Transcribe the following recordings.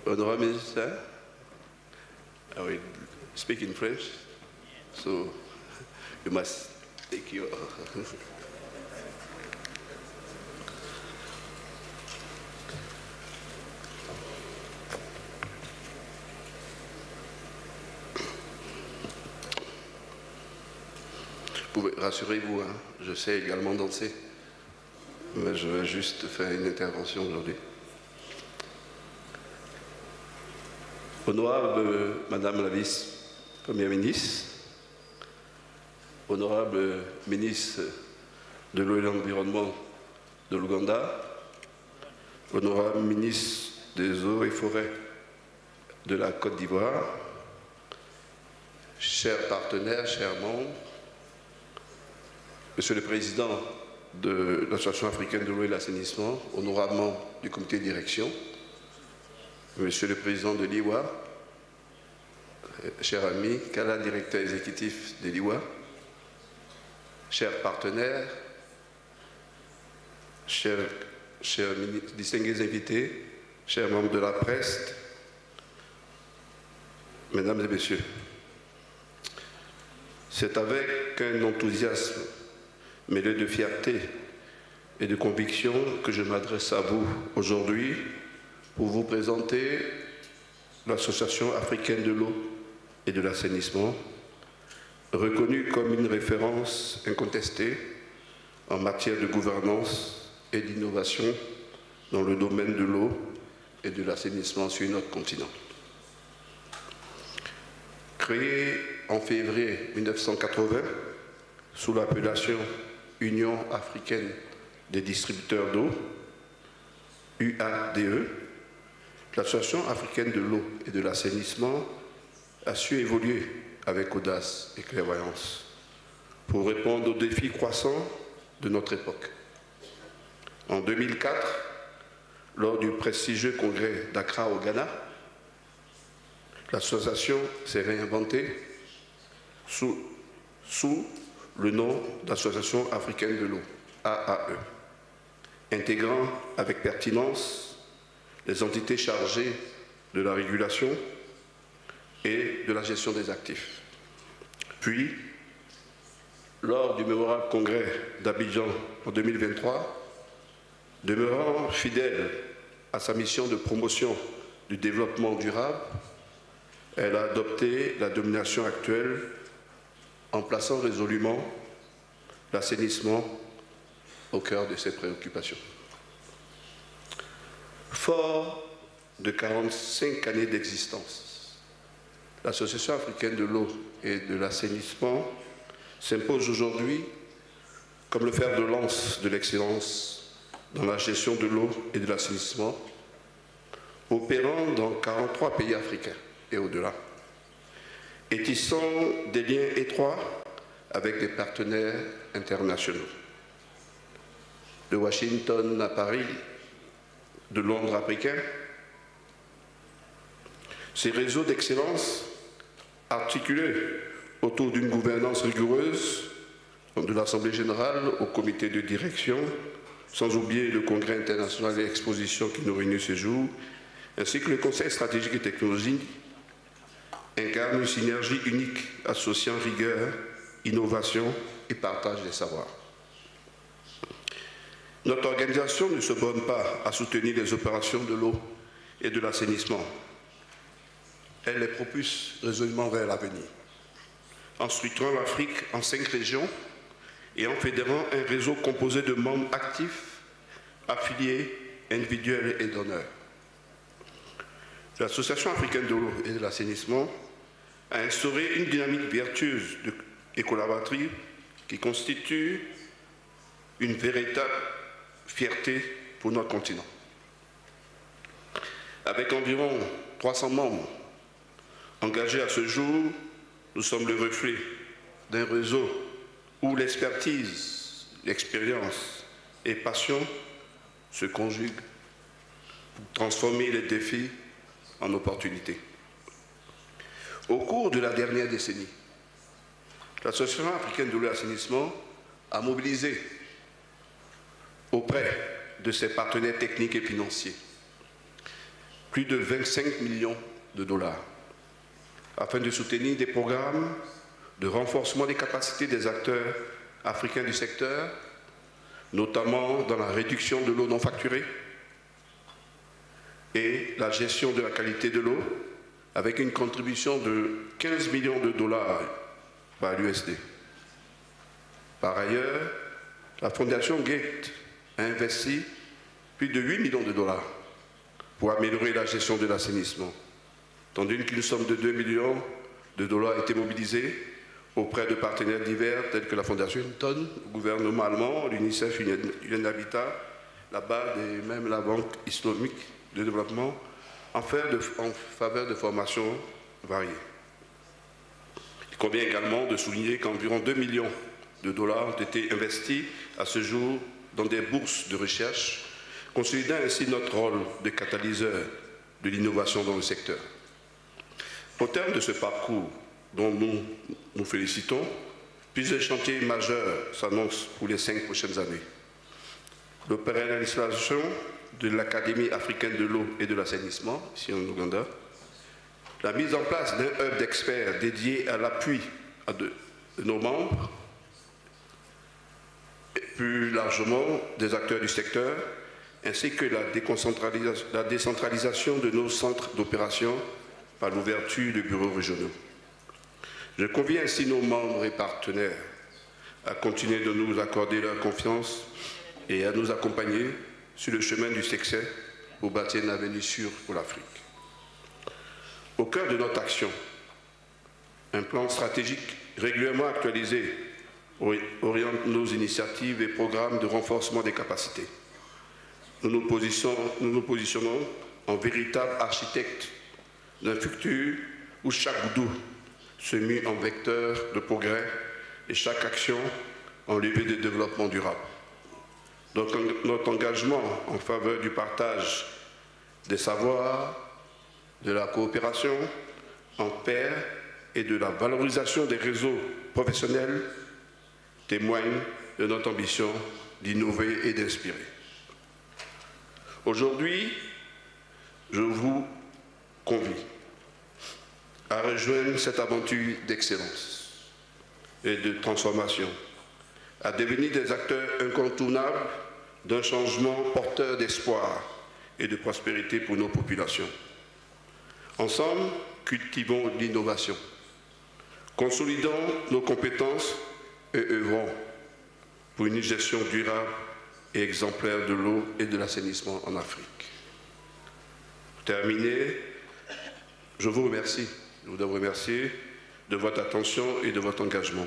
Honorable Minister, I will speak in French, so you must take your... Rassurez-vous, hein, je sais également danser, mais je vais juste faire une intervention aujourd'hui. Honorable Madame la Vice-Première ministre, Honorable ministre de l'eau et de l'environnement de l'Ouganda, Honorable ministre des eaux et forêts de la Côte d'Ivoire, chers partenaires, chers membres, Monsieur le Président de l'Association africaine de l'eau et de l'assainissement, honorable membre du comité de direction, Monsieur le Président de l'IWA, cher ami, Kala, directeur exécutif de l'IWA, chers partenaires, chers distingués invités, chers membres de la presse, Mesdames et Messieurs, c'est avec un enthousiasme mêlé de fierté et de conviction que je m'adresse à vous aujourd'hui pour vous présenter l'Association africaine de l'eau et de l'assainissement, reconnue comme une référence incontestée en matière de gouvernance et d'innovation dans le domaine de l'eau et de l'assainissement sur notre continent. Créée en février 1980 sous l'appellation Union africaine des distributeurs d'eau, UADE, l'Association africaine de l'eau et de l'assainissement a su évoluer avec audace et clairvoyance pour répondre aux défis croissants de notre époque. En 2004, lors du prestigieux congrès d'Accra au Ghana, l'association s'est réinventée sous le nom d'Association africaine de l'eau, AAE, intégrant avec pertinence les entités chargées de la régulation et de la gestion des actifs. Puis, lors du mémorable congrès d'Abidjan en 2023, demeurant fidèle à sa mission de promotion du développement durable, elle a adopté la domination actuelle en plaçant résolument l'assainissement au cœur de ses préoccupations. Fort de 45 années d'existence, l'Association africaine de l'eau et de l'assainissement s'impose aujourd'hui comme le fer de lance de l'excellence dans la gestion de l'eau et de l'assainissement, opérant dans 43 pays africains et au-delà, et tissant des liens étroits avec des partenaires internationaux. De Washington à Paris, de Londres à Pékin, ces réseaux d'excellence articulés autour d'une gouvernance rigoureuse, de l'Assemblée générale au comité de direction, sans oublier le congrès international et l'exposition qui nous réunit ce jour, ainsi que le conseil stratégique et technologique, incarne une synergie unique associant rigueur, innovation et partage des savoirs. Notre organisation ne se borne pas à soutenir les opérations de l'eau et de l'assainissement. Elle les propulse résolument vers l'avenir, en structurant l'Afrique en 5 régions et en fédérant un réseau composé de membres actifs, affiliés, individuels et d'honneur. L'Association africaine de l'eau et de l'assainissement a instauré une dynamique vertueuse et collaborative qui constitue une véritable fierté pour notre continent. Avec environ 300 membres engagés à ce jour, nous sommes le reflet d'un réseau où l'expertise, l'expérience et passion se conjuguent pour transformer les défis en opportunités. Au cours de la dernière décennie, l'Association africaine de l'eau et de l'assainissement a mobilisé auprès de ses partenaires techniques et financiers plus de 25 millions de dollars afin de soutenir des programmes de renforcement des capacités des acteurs africains du secteur, notamment dans la réduction de l'eau non facturée et la gestion de la qualité de l'eau, avec une contribution de 15 millions de dollars par l'USD. Par ailleurs, la Fondation Gates a investi plus de 8 millions de dollars pour améliorer la gestion de l'assainissement, tandis qu'une somme de 2 millions de dollars a été mobilisée auprès de partenaires divers tels que la Fondation Hinton, le gouvernement allemand, l'UNICEF, UN Habitat, la BAD et même la Banque islamique de développement en faveur de formations variées. Il convient également de souligner qu'environ 2 millions de dollars ont été investis à ce jour dans des bourses de recherche, consolidant ainsi notre rôle de catalyseur de l'innovation dans le secteur. Au terme de ce parcours dont nous nous félicitons, plusieurs chantiers majeurs s'annoncent pour les 5 prochaines années. L'opérationnalisation de l'Académie africaine de l'eau et de l'assainissement, ici en Ouganda, la mise en place d'un hub d'experts dédié à l'appui de nos membres, et plus largement des acteurs du secteur, ainsi que la décentralisation de nos centres d'opération par l'ouverture de bureaux régionaux. Je convie ainsi nos membres et partenaires à continuer de nous accorder leur confiance et à nous accompagner sur le chemin du succès pour bâtir un avenir sûr pour l'Afrique. Au cœur de notre action, un plan stratégique régulièrement actualisé oriente nos initiatives et programmes de renforcement des capacités. Nous nous positionnons en véritable architecte d'un futur où chaque boudou se mue en vecteur de progrès et chaque action en levier de développement durable. Donc notre engagement en faveur du partage des savoirs, de la coopération en pair et de la valorisation des réseaux professionnels témoigne de notre ambition d'innover et d'inspirer. Aujourd'hui, je vous convie à rejoindre cette aventure d'excellence et de transformation, à devenir des acteurs incontournables d'un changement porteur d'espoir et de prospérité pour nos populations. Ensemble, cultivons l'innovation, consolidons nos compétences et œuvrons pour une gestion durable et exemplaire de l'eau et de l'assainissement en Afrique. Pour terminer, je vous remercie. Je voudrais vous remercier de votre attention et de votre engagement.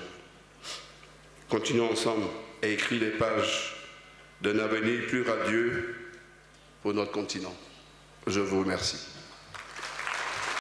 Continuons ensemble à écrire les pages d'un avenir plus radieux pour notre continent. Je vous remercie.